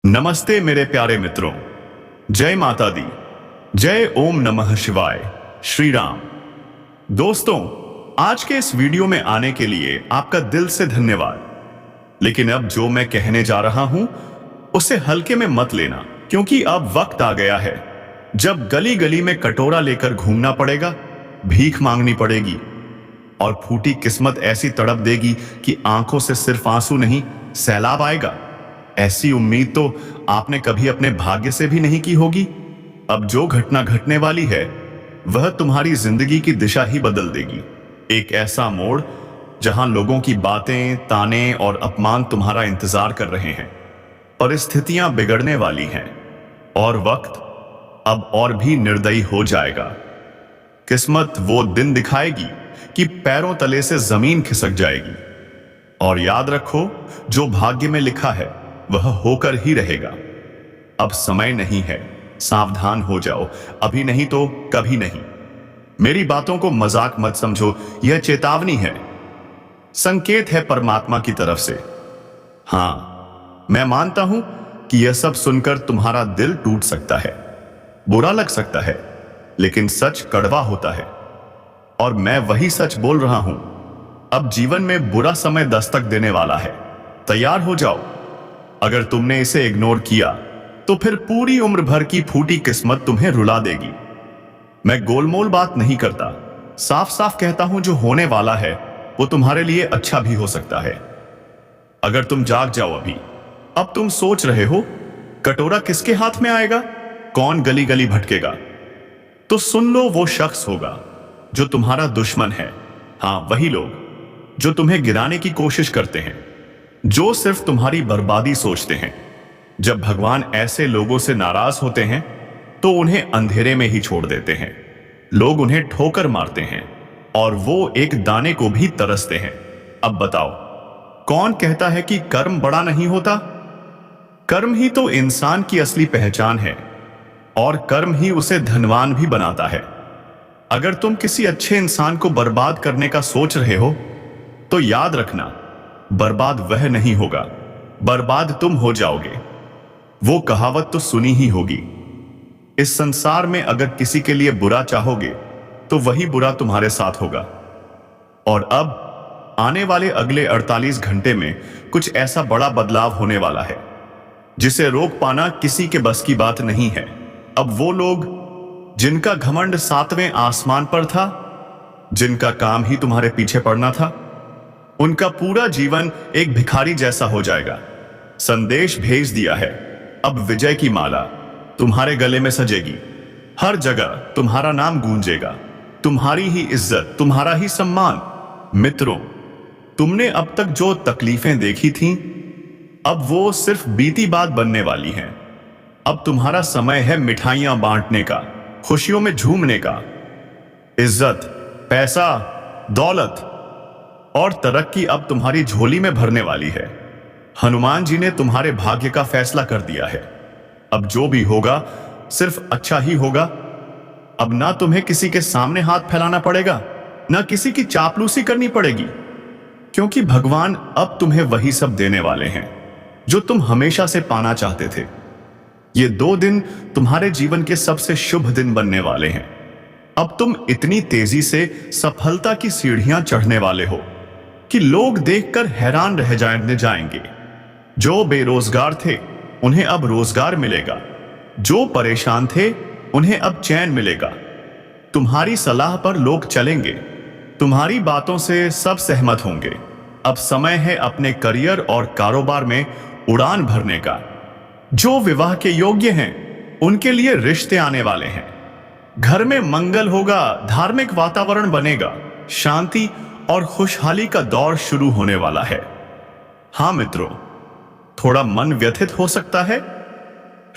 नमस्ते मेरे प्यारे मित्रों। जय माता दी। जय ओम नमः शिवाय। श्री राम। दोस्तों, आज के इस वीडियो में आने के लिए आपका दिल से धन्यवाद। लेकिन अब जो मैं कहने जा रहा हूं उसे हल्के में मत लेना, क्योंकि अब वक्त आ गया है जब गली गली में कटोरा लेकर घूमना पड़ेगा, भीख मांगनी पड़ेगी और फूटी किस्मत ऐसी तड़प देगी कि आंखों से सिर्फ आंसू नहीं, सैलाब आएगा। ऐसी उम्मीद तो आपने कभी अपने भाग्य से भी नहीं की होगी। अब जो घटना घटने वाली है वह तुम्हारी जिंदगी की दिशा ही बदल देगी। एक ऐसा मोड़ जहां लोगों की बातें, ताने और अपमान तुम्हारा इंतजार कर रहे हैं। परिस्थितियां बिगड़ने वाली हैं और वक्त अब और भी निर्दयी हो जाएगा। किस्मत वो दिन दिखाएगी कि पैरों तले से जमीन खिसक जाएगी। और याद रखो, जो भाग्य में लिखा है वह होकर ही रहेगा। अब समय नहीं है, सावधान हो जाओ, अभी नहीं तो कभी नहीं। मेरी बातों को मजाक मत समझो, यह चेतावनी है, संकेत है परमात्मा की तरफ से। हां, मैं मानता हूं कि यह सब सुनकर तुम्हारा दिल टूट सकता है, बुरा लग सकता है, लेकिन सच कड़वा होता है और मैं वही सच बोल रहा हूं। अब जीवन में बुरा समय दस्तक देने वाला है, तैयार हो जाओ। अगर तुमने इसे इग्नोर किया तो फिर पूरी उम्र भर की फूटी किस्मत तुम्हें रुला देगी। मैं गोलमोल बात नहीं करता, साफ साफ कहता हूं, जो होने वाला है वो तुम्हारे लिए अच्छा भी हो सकता है अगर तुम जाग जाओ अभी। अब तुम सोच रहे हो कटोरा किसके हाथ में आएगा, कौन गली गली भटकेगा, तो सुन लो, वो शख्स होगा जो तुम्हारा दुश्मन है। हां, वही लोग जो तुम्हें गिराने की कोशिश करते हैं, जो सिर्फ तुम्हारी बर्बादी सोचते हैं। जब भगवान ऐसे लोगों से नाराज होते हैं तो उन्हें अंधेरे में ही छोड़ देते हैं। लोग उन्हें ठोकर मारते हैं और वो एक दाने को भी तरसते हैं। अब बताओ, कौन कहता है कि कर्म बड़ा नहीं होता? कर्म ही तो इंसान की असली पहचान है और कर्म ही उसे धनवान भी बनाता है। अगर तुम किसी अच्छे इंसान को बर्बाद करने का सोच रहे हो तो याद रखना, बर्बाद वह नहीं होगा, बर्बाद तुम हो जाओगे। वो कहावत तो सुनी ही होगी, इस संसार में अगर किसी के लिए बुरा चाहोगे तो वही बुरा तुम्हारे साथ होगा। और अब आने वाले अगले 48 घंटे में कुछ ऐसा बड़ा बदलाव होने वाला है जिसे रोक पाना किसी के बस की बात नहीं है। अब वो लोग जिनका घमंड 7वें आसमान पर था, जिनका काम ही तुम्हारे पीछे पड़ना था, उनका पूरा जीवन एक भिखारी जैसा हो जाएगा। संदेश भेज दिया है, अब विजय की माला तुम्हारे गले में सजेगी। हर जगह तुम्हारा नाम गूंजेगा, तुम्हारी ही इज्जत, तुम्हारा ही सम्मान। मित्रों, तुमने अब तक जो तकलीफें देखी थीं, अब वो सिर्फ बीती बात बनने वाली हैं। अब तुम्हारा समय है मिठाइयां बांटने का, खुशियों में झूमने का। इज्जत, पैसा, दौलत और तरक्की अब तुम्हारी झोली में भरने वाली है। हनुमान जी ने तुम्हारे भाग्य का फैसला कर दिया है। अब जो भी होगा सिर्फ अच्छा ही होगा। अब ना तुम्हें किसी के सामने हाथ फैलाना पड़ेगा, ना किसी की चापलूसी करनी पड़ेगी, क्योंकि भगवान अब तुम्हें वही सब देने वाले हैं जो तुम हमेशा से पाना चाहते थे। ये 2 दिन तुम्हारे जीवन के सबसे शुभ दिन बनने वाले हैं। अब तुम इतनी तेजी से सफलता की सीढ़ियां चढ़ने वाले हो कि लोग देखकर हैरान रह जाएंगे। जो बेरोजगार थे उन्हें अब रोजगार मिलेगा, जो परेशान थे उन्हें अब चैन मिलेगा। तुम्हारी सलाह पर लोग चलेंगे, तुम्हारी बातों से सब सहमत होंगे। अब समय है अपने करियर और कारोबार में उड़ान भरने का। जो विवाह के योग्य हैं उनके लिए रिश्ते आने वाले हैं। घर में मंगल होगा, धार्मिक वातावरण बनेगा, शांति और खुशहाली का दौर शुरू होने वाला है। हां मित्रों, थोड़ा मन व्यथित हो सकता है,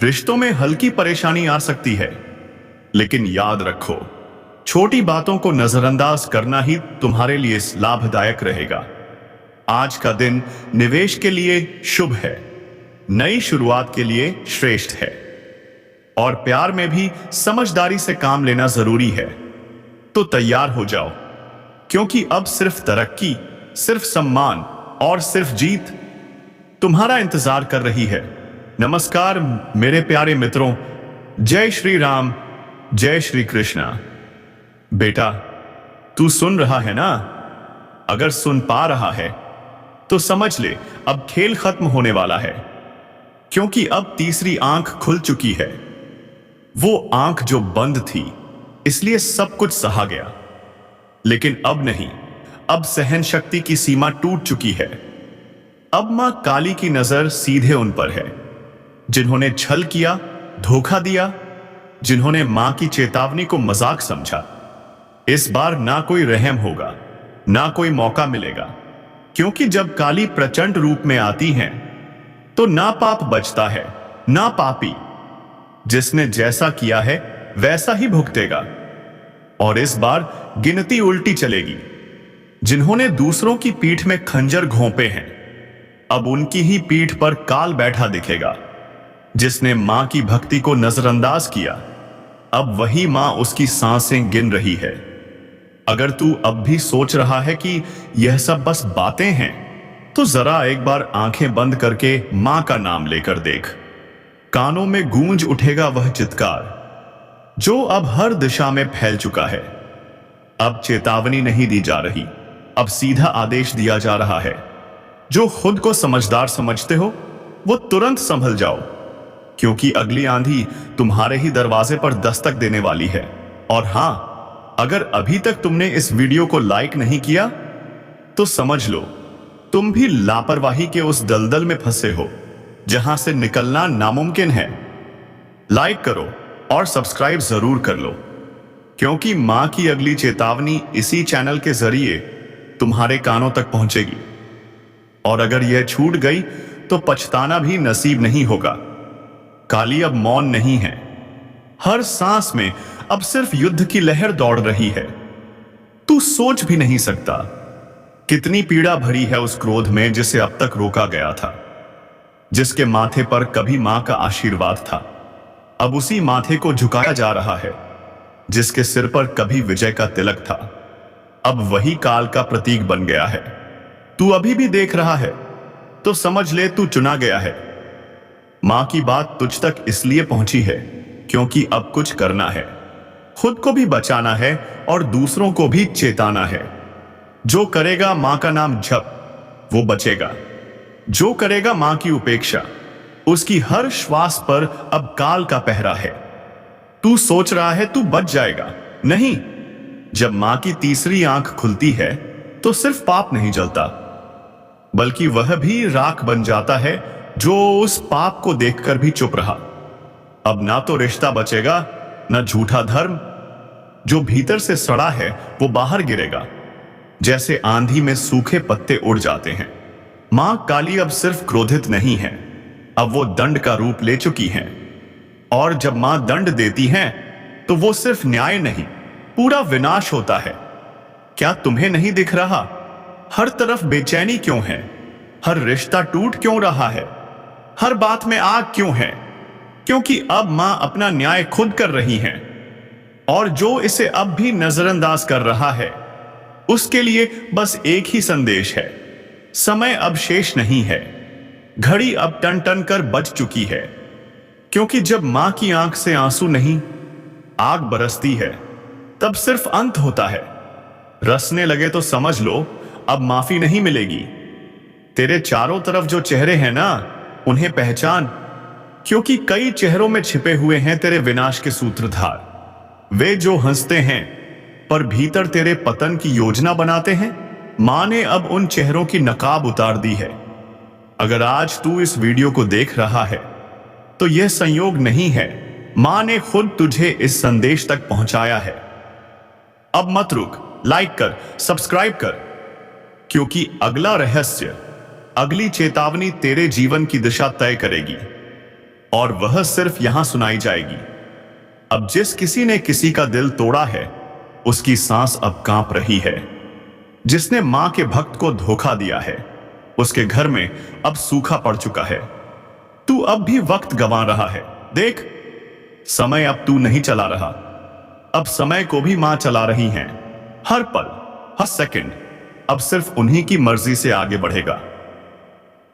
रिश्तों में हल्की परेशानी आ सकती है, लेकिन याद रखो, छोटी बातों को नजरअंदाज करना ही तुम्हारे लिए लाभदायक रहेगा। आज का दिन निवेश के लिए शुभ है, नई शुरुआत के लिए श्रेष्ठ है और प्यार में भी समझदारी से काम लेना जरूरी है। तो तैयार हो जाओ, क्योंकि अब सिर्फ तरक्की, सिर्फ सम्मान और सिर्फ जीत तुम्हारा इंतजार कर रही है। नमस्कार मेरे प्यारे मित्रों, जय श्री राम, जय श्री कृष्णा। बेटा, तू सुन रहा है ना? अगर सुन पा रहा है तो समझ ले अब खेल खत्म होने वाला है, क्योंकि अब तीसरी आंख खुल चुकी है। वो आंख जो बंद थी इसलिए सब कुछ सहा गया, लेकिन अब नहीं। अब सहन शक्ति की सीमा टूट चुकी है। अब मां काली की नजर सीधे उन पर है जिन्होंने छल किया, धोखा दिया, जिन्होंने मां की चेतावनी को मजाक समझा। इस बार ना कोई रहम होगा, ना कोई मौका मिलेगा, क्योंकि जब काली प्रचंड रूप में आती हैं तो ना पाप बचता है, ना पापी। जिसने जैसा किया है वैसा ही भुगतेगा। और इस बार गिनती उल्टी चलेगी। जिन्होंने दूसरों की पीठ में खंजर घोंपे हैं, अब उनकी ही पीठ पर काल बैठा दिखेगा। जिसने मां की भक्ति को नजरअंदाज किया, अब वही मां उसकी सांसें गिन रही है। अगर तू अब भी सोच रहा है कि यह सब बस बातें हैं, तो जरा एक बार आंखें बंद करके मां का नाम लेकर देख। कानों में गूंज उठेगा वह चित्कार जो अब हर दिशा में फैल चुका है। अब चेतावनी नहीं दी जा रही, अब सीधा आदेश दिया जा रहा है। जो खुद को समझदार समझते हो वो तुरंत संभल जाओ, क्योंकि अगली आंधी तुम्हारे ही दरवाजे पर दस्तक देने वाली है। और हां, अगर अभी तक तुमने इस वीडियो को लाइक नहीं किया तो समझ लो तुम भी लापरवाही के उस दलदल में फंसे हो जहां से निकलना नामुमकिन है। लाइक करो और सब्सक्राइब जरूर कर लो, क्योंकि मां की अगली चेतावनी इसी चैनल के जरिए तुम्हारे कानों तक पहुंचेगी। और अगर यह छूट गई तो पछताना भी नसीब नहीं होगा। काली अब मौन नहीं है। हर सांस में अब सिर्फ युद्ध की लहर दौड़ रही है। तू सोच भी नहीं सकता कितनी पीड़ा भरी है उस क्रोध में जिसे अब तक रोका गया था। जिसके माथे पर कभी मां का आशीर्वाद था, अब उसी माथे को झुकाया जा रहा है। जिसके सिर पर कभी विजय का तिलक था, अब वही काल का प्रतीक बन गया है। तू अभी भी देख रहा है तो समझ ले तू चुना गया है। मां की बात तुझ तक इसलिए पहुंची है क्योंकि अब कुछ करना है। खुद को भी बचाना है और दूसरों को भी चेताना है। जो करेगा मां का नाम जप वो बचेगा। जो करेगा मां की उपेक्षा, उसकी हर श्वास पर अब काल का पहरा है। तू सोच रहा है तू बच जाएगा, नहीं। जब मां की तीसरी आंख खुलती है तो सिर्फ पाप नहीं जलता, बल्कि वह भी राख बन जाता है जो उस पाप को देखकर भी चुप रहा। अब ना तो रिश्ता बचेगा, ना झूठा धर्म। जो भीतर से सड़ा है वो बाहर गिरेगा, जैसे आंधी में सूखे पत्ते उड़ जाते हैं। मां काली अब सिर्फ क्रोधित नहीं है, अब वो दंड का रूप ले चुकी हैं। और जब मां दंड देती हैं तो वो सिर्फ न्याय नहीं, पूरा विनाश होता है। क्या तुम्हें नहीं दिख रहा? हर तरफ बेचैनी क्यों है? हर रिश्ता टूट क्यों रहा है? हर बात में आग क्यों है? क्योंकि अब मां अपना न्याय खुद कर रही हैं। और जो इसे अब भी नजरअंदाज कर रहा है उसके लिए बस एक ही संदेश है, समय अब शेष नहीं है। घड़ी अब टन टन कर बज चुकी है, क्योंकि जब मां की आंख से आंसू नहीं आग बरसती है तब सिर्फ अंत होता है। रसने लगे तो समझ लो अब माफी नहीं मिलेगी। तेरे चारों तरफ जो चेहरे हैं ना, उन्हें पहचान, क्योंकि कई चेहरों में छिपे हुए हैं तेरे विनाश के सूत्रधार। वे जो हंसते हैं पर भीतर तेरे पतन की योजना बनाते हैं। मां ने अब उन चेहरों की नकाब उतार दी है। अगर आज तू इस वीडियो को देख रहा है तो यह संयोग नहीं है, मां ने खुद तुझे इस संदेश तक पहुंचाया है। अब मत रुक, लाइक कर, सब्सक्राइब कर, क्योंकि अगला रहस्य, अगली चेतावनी तेरे जीवन की दिशा तय करेगी। और वह सिर्फ यहां सुनाई जाएगी। अब जिस किसी ने किसी का दिल तोड़ा है उसकी सांस अब कांप रही है। जिसने मां के भक्त को धोखा दिया है उसके घर में अब सूखा पड़ चुका है। तू अब भी वक्त गंवा रहा है। देख, समय अब तू नहीं चला रहा, अब समय को भी मां चला रही हैं। हर पल, हर सेकंड अब सिर्फ उन्हीं की मर्जी से आगे बढ़ेगा।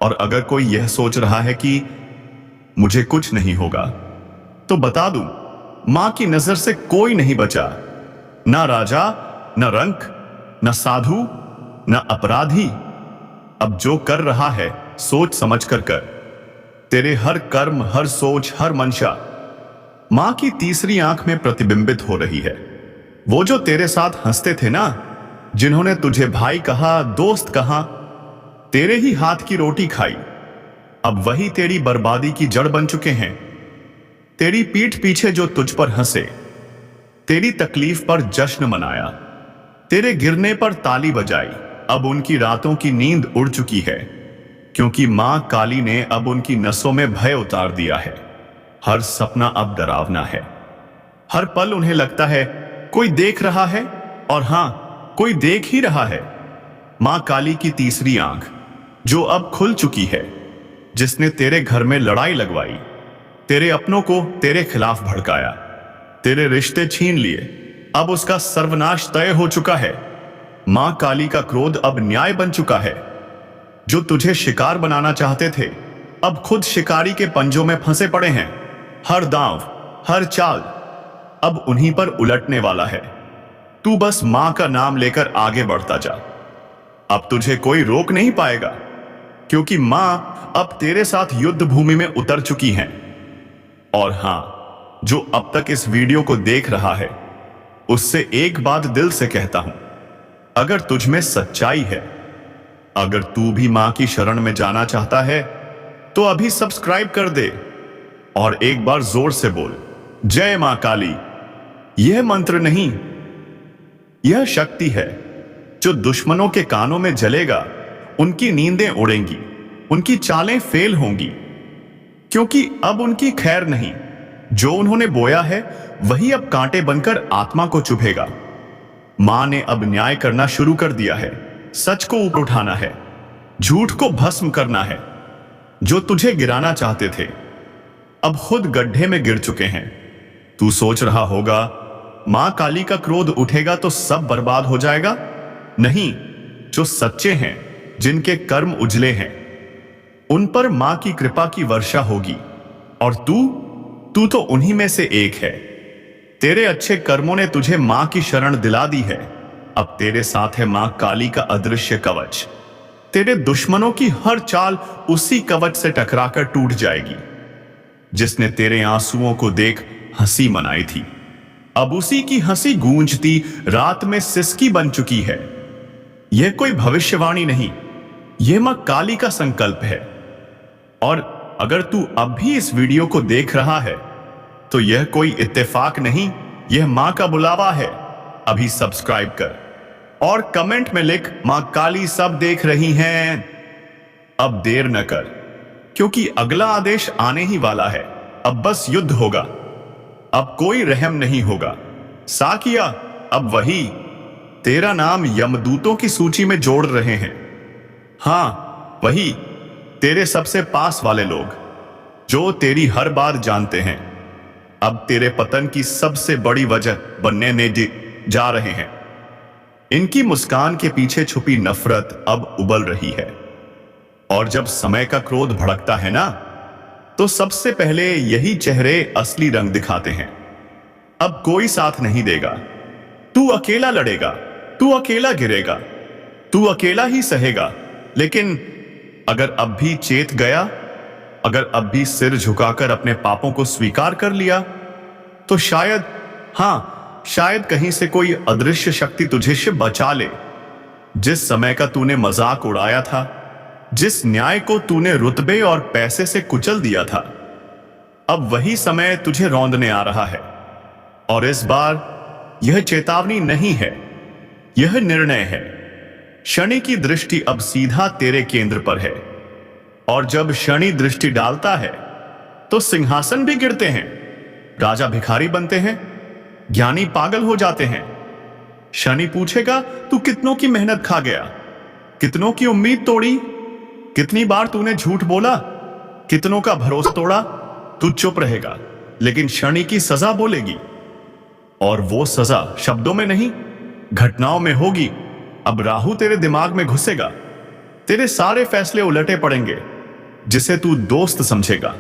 और अगर कोई यह सोच रहा है कि मुझे कुछ नहीं होगा। तो बता दूं, मां की नजर से कोई नहीं बचा, ना राजा, न रंक, न साधु, न अपराधी। अब जो कर रहा है सोच समझ कर कर। तेरे हर कर्म, हर सोच, हर मंशा मां की तीसरी आंख में प्रतिबिंबित हो रही है। वो जो तेरे साथ हंसते थे ना, जिन्होंने तुझे भाई कहा, दोस्त कहा, तेरे ही हाथ की रोटी खाई, अब वही तेरी बर्बादी की जड़ बन चुके हैं। तेरी पीठ पीछे जो तुझ पर हंसे, तेरी तकलीफ पर जश्न मनाया, तेरे गिरने पर ताली बजाई, अब उनकी रातों की नींद उड़ चुकी है, क्योंकि मां काली ने अब उनकी नसों में भय उतार दिया है। हर सपना अब डरावना है। हर पल उन्हें लगता है कोई देख रहा है, और हां, कोई देख ही रहा है। मां काली की तीसरी आंख जो अब खुल चुकी है, जिसने तेरे घर में लड़ाई लगवाई, तेरे अपनों को तेरे खिलाफ भड़काया, तेरे रिश्ते छीन लिए, अब उसका सर्वनाश तय हो चुका है। मां काली का क्रोध अब न्याय बन चुका है। जो तुझे शिकार बनाना चाहते थे, अब खुद शिकारी के पंजों में फंसे पड़े हैं। हर दांव, हर चाल अब उन्हीं पर उलटने वाला है। तू बस मां का नाम लेकर आगे बढ़ता जा। अब तुझे कोई रोक नहीं पाएगा, क्योंकि मां अब तेरे साथ युद्ध भूमि में उतर चुकी हैं। और हां, जो अब तक इस वीडियो को देख रहा है, उससे एक बात दिल से कहता हूं, अगर तुझ में सच्चाई है, अगर तू भी मां की शरण में जाना चाहता है, तो अभी सब्सक्राइब कर दे और एक बार जोर से बोल, जय मां काली। यह मंत्र नहीं, यह शक्ति है जो दुश्मनों के कानों में जलेगा, उनकी नींदें उड़ेंगी, उनकी चालें फेल होंगी, क्योंकि अब उनकी खैर नहीं। जो उन्होंने बोया है वही अब कांटे बनकर आत्मा को चुभेगा। मां ने अब न्याय करना शुरू कर दिया है। सच को ऊपर उठाना है, झूठ को भस्म करना है। जो तुझे गिराना चाहते थे, अब खुद गड्ढे में गिर चुके हैं। तू सोच रहा होगा मां काली का क्रोध उठेगा तो सब बर्बाद हो जाएगा। नहीं, जो सच्चे हैं, जिनके कर्म उजले हैं, उन पर मां की कृपा की वर्षा होगी। और तू तो उन्हीं में से एक है। तेरे अच्छे कर्मों ने तुझे मां की शरण दिला दी है। अब तेरे साथ है मां काली का अदृश्य कवच। तेरे दुश्मनों की हर चाल उसी कवच से टकराकर टूट जाएगी, जिसने तेरे आंसुओं को देख हंसी मनाई थी। अब उसी की हंसी गूंजती रात में सिसकी बन चुकी है। यह कोई भविष्यवाणी नहीं, यह मां काली का संकल्प है। और अगर तू अब भी इस वीडियो को देख रहा है, तो यह कोई इत्तेफाक नहीं, यह मां का बुलावा है। अभी सब्सक्राइब कर और कमेंट में लिख, मां काली सब देख रही हैं। अब देर न कर, क्योंकि अगला आदेश आने ही वाला है। अब बस युद्ध होगा, अब कोई रहम नहीं होगा। साकिया, अब वही तेरा नाम यमदूतों की सूची में जोड़ रहे हैं। हां, वही तेरे सबसे पास वाले लोग, जो तेरी हर बात जानते हैं, अब तेरे पतन की सबसे बड़ी वजह बनने जा रहे हैं। इनकी मुस्कान के पीछे छुपी नफरत अब उबल रही है। और जब समय का क्रोध भड़कता है ना, तो सबसे पहले यही चेहरे असली रंग दिखाते हैं। अब कोई साथ नहीं देगा। तू अकेला लड़ेगा, तू अकेला गिरेगा, तू अकेला ही सहेगा। लेकिन अगर अब भी चेत गया, अगर अब भी सिर झुकाकर अपने पापों को स्वीकार कर लिया, तो शायद, हां, शायद कहीं से कोई अदृश्य शक्ति तुझे से बचा ले। जिस समय का तूने मजाक उड़ाया था, जिस न्याय को तूने रुतबे और पैसे से कुचल दिया था, अब वही समय तुझे रौंदने आ रहा है। और इस बार यह चेतावनी नहीं है, यह निर्णय है। शनि की दृष्टि अब सीधा तेरे केंद्र पर है। और जब शनि दृष्टि डालता है, तो सिंहासन भी गिरते हैं, राजा भिखारी बनते हैं, ज्ञानी पागल हो जाते हैं। शनि पूछेगा, तू कितनों की मेहनत खा गया, कितनों की उम्मीद तोड़ी, कितनी बार तूने झूठ बोला, कितनों का भरोसा तोड़ा। तू चुप रहेगा, लेकिन शनि की सजा बोलेगी। और वो सजा शब्दों में नहीं, घटनाओं में होगी। अब राहु तेरे दिमाग में घुसेगा, तेरे सारे फैसले उलटे पड़ेंगे। जिसे तू दोस्त समझेगा,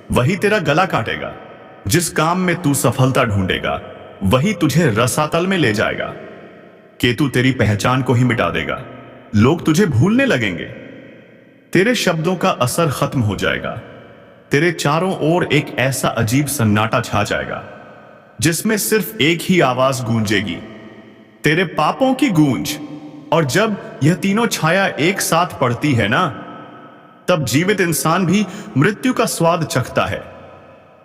वही तेरा गला काटेगा। जिस काम में तू सफलता ढूंढेगा वही तुझे रसातल में ले जाएगा। केतु तेरी पहचान को ही मिटा देगा। लोग तुझे भूलने लगेंगे। तेरे शब्दों का असर खत्म हो जाएगा। तेरे चारों ओर एक ऐसा अजीब सन्नाटा छा जाएगा जिसमें सिर्फ एक ही आवाज गूंजेगी, तेरे पापों की गूंज। और जब यह तीनों छाया एक साथ पड़ती है ना, तब जीवित इंसान भी मृत्यु का स्वाद चखता है।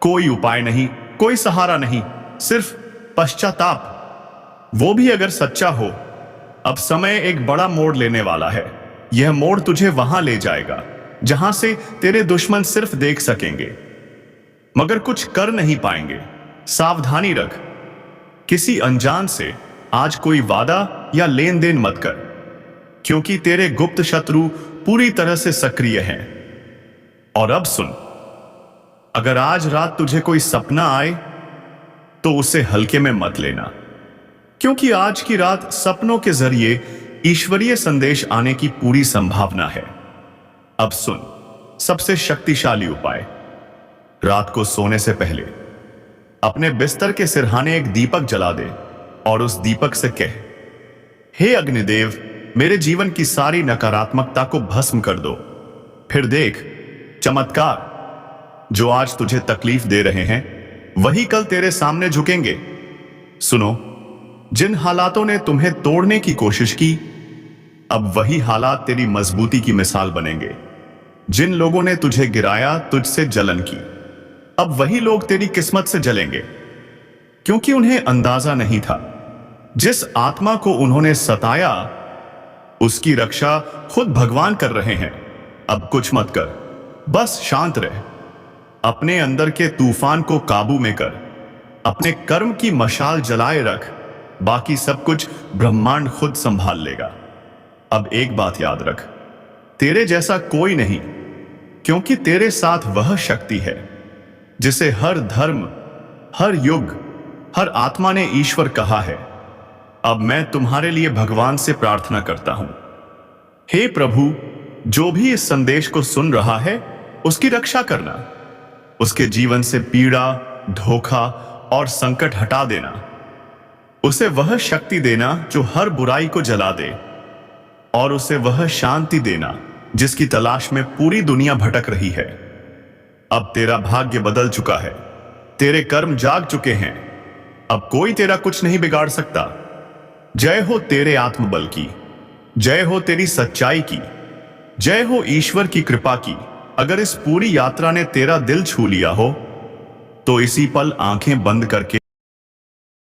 कोई उपाय नहीं, कोई सहारा नहीं, सिर्फ पश्चाताप, वो भी अगर सच्चा हो। अब समय एक बड़ा मोड़ लेने वाला है। यह मोड़ तुझे वहां ले जाएगा जहां से तेरे दुश्मन सिर्फ देख सकेंगे मगर कुछ कर नहीं पाएंगे। सावधानी रख, किसी अनजान से आज कोई वादा या लेन देन मत कर, क्योंकि तेरे गुप्त शत्रु पूरी तरह से सक्रिय हैं। और अब सुन, अगर आज रात तुझे कोई सपना आए तो उसे हल्के में मत लेना, क्योंकि आज की रात सपनों के जरिए ईश्वरीय संदेश आने की पूरी संभावना है। अब सुन, सबसे शक्तिशाली उपाय। रात को सोने से पहले अपने बिस्तर के सिरहाने एक दीपक जला दे और उस दीपक से कह, हे अग्निदेव, मेरे जीवन की सारी नकारात्मकता को भस्म कर दो। फिर देख, चमत्कार। जो आज तुझे तकलीफ दे रहे हैं वही कल तेरे सामने झुकेंगे। सुनो, जिन हालातों ने तुम्हें तोड़ने की कोशिश की, अब वही हालात तेरी मजबूती की मिसाल बनेंगे। जिन लोगों ने तुझे गिराया, तुझसे जलन की, अब वही लोग तेरी किस्मत से जलेंगे, क्योंकि उन्हें अंदाजा नहीं था जिस आत्मा को उन्होंने सताया उसकी रक्षा खुद भगवान कर रहे हैं। अब कुछ मत कर, बस शांत रह। अपने अंदर के तूफान को काबू में कर, अपने कर्म की मशाल जलाए रख, बाकी सब कुछ ब्रह्मांड खुद संभाल लेगा। अब एक बात याद रख, तेरे जैसा कोई नहीं, क्योंकि तेरे साथ वह शक्ति है जिसे हर धर्म, हर युग, हर आत्मा ने ईश्वर कहा है। अब मैं तुम्हारे लिए भगवान से प्रार्थना करता हूं, हे प्रभु, जो भी इस संदेश को सुन रहा है उसकी रक्षा करना, उसके जीवन से पीड़ा, धोखा और संकट हटा देना। उसे वह शक्ति देना जो हर बुराई को जला दे, और उसे वह शांति देना जिसकी तलाश में पूरी दुनिया भटक रही है। अब तेरा भाग्य बदल चुका है, तेरे कर्म जाग चुके हैं, अब कोई तेरा कुछ नहीं बिगाड़ सकता। जय हो तेरे आत्मबल की, जय हो तेरी सच्चाई की, जय हो ईश्वर की कृपा की। अगर इस पूरी यात्रा ने तेरा दिल छू लिया हो तो इसी पल आंखें बंद करके